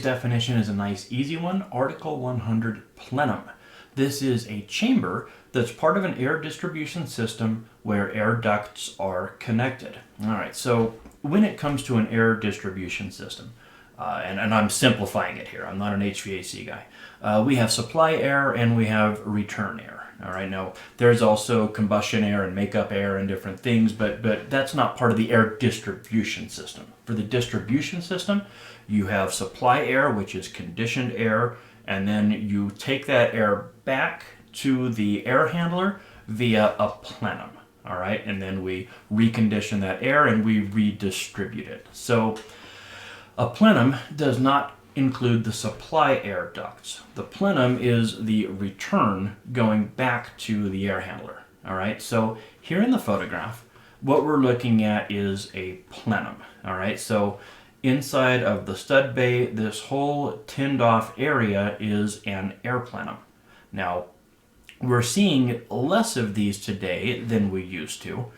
definition is a nice easy one, Article 100 Plenum. This is a chamber that's part of an air distribution system where air ducts are connected. All right, so when it comes to an air distribution system, and I'm simplifying it here, I'm not an HVAC guy, we have supply air and we have return air. All right, now there's also combustion air and makeup air and different things, but that's not part of the air distribution system. For the distribution system, you have supply air, which is conditioned air, and then you take that air back to the air handler via a plenum. All right, and then we recondition that air and we redistribute it. So a plenum does not include the supply air ducts. The plenum is the return going back to the air handler. All right, so here in the photograph, what we're looking at is a plenum. All right, so inside of the stud bay, this whole tinned off area is an air plenum. Now, we're seeing less of these today than we used to,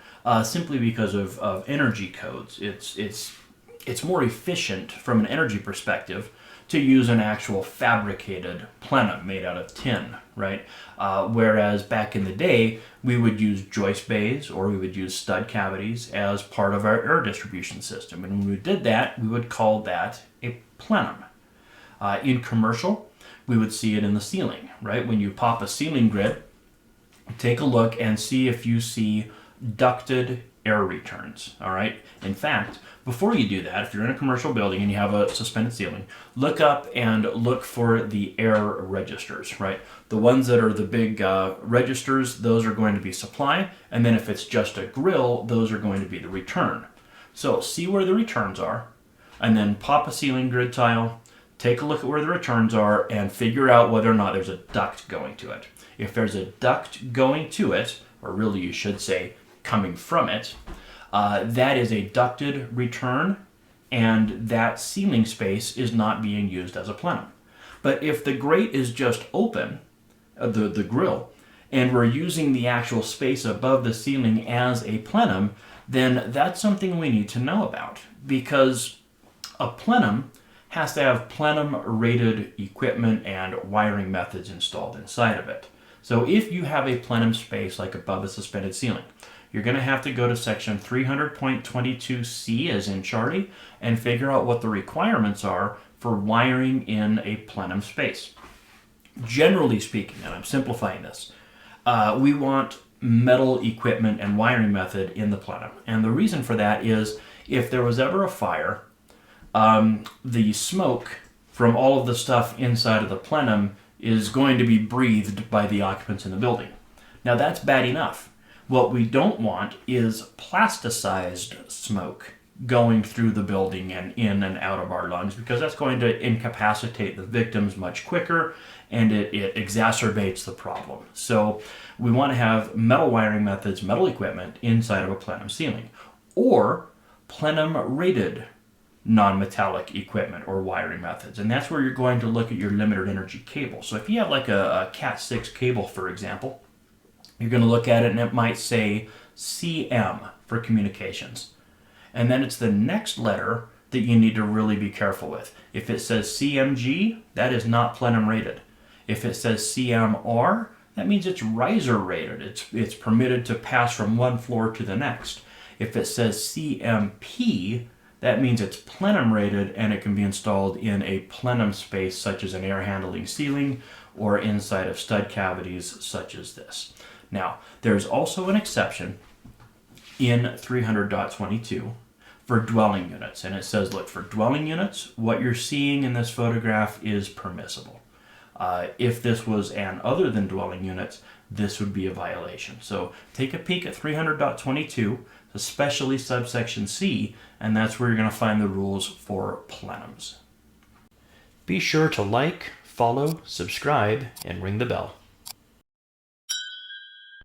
simply because of energy codes. It's more efficient from an energy perspective to use an actual fabricated plenum made out of tin, right? Whereas back in the day, we would use joist bays or we would use stud cavities as part of our air distribution system. And when we did that, we would call that a plenum. In commercial, we would see it in the ceiling, right? When you pop a ceiling grid, take a look and see if you see ducted air returns, all right? In fact, before you do that, if you're in a commercial building and you have a suspended ceiling, look up and look for the air registers, right? The ones that are the big registers, those are going to be supply, and then if it's just a grill, those are going to be the return. So see where the returns are, and then pop a ceiling grid tile, take a look at where the returns are, and figure out whether or not there's a duct going to it. If there's a duct going to it, or really you should say coming from it, that is a ducted return, and that ceiling space is not being used as a plenum. But if the grate is just open, the grill, and we're using the actual space above the ceiling as a plenum, then that's something we need to know about, because a plenum has to have plenum-rated equipment and wiring methods installed inside of it. So if you have a plenum space like above a suspended ceiling, you're going to have to go to section 300.22C as in Charlie and figure out what the requirements are for wiring in a plenum space. Generally speaking, and I'm simplifying this, we want metal equipment and wiring method in the plenum. And the reason for that is if there was ever a fire, the smoke from all of the stuff inside of the plenum is going to be breathed by the occupants in the building. Now that's bad enough. What we don't want is plasticized smoke going through the building and in and out of our lungs, because that's going to incapacitate the victims much quicker and it exacerbates the problem. So we want to have metal wiring methods, metal equipment inside of a plenum ceiling, or plenum rated non-metallic equipment or wiring methods. And that's where you're going to look at your limited energy cable. So if you have like a Cat 6 cable, for example, you're going to look at it and it might say CM for communications. And then it's the next letter that you need to really be careful with. If it says CMG, that is not plenum rated. If it says CMR, that means it's riser rated. It's permitted to pass from one floor to the next. If it says CMP, that means it's plenum rated and it can be installed in a plenum space such as an air handling ceiling or inside of stud cavities such as this. Now, there's also an exception in 300.22 for dwelling units. And it says, look, for dwelling units, what you're seeing in this photograph is permissible. If this was an other than dwelling units, this would be a violation. So take a peek at 300.22, especially subsection C, and that's where you're going to find the rules for plenums. Be sure to like, follow, subscribe, and ring the bell.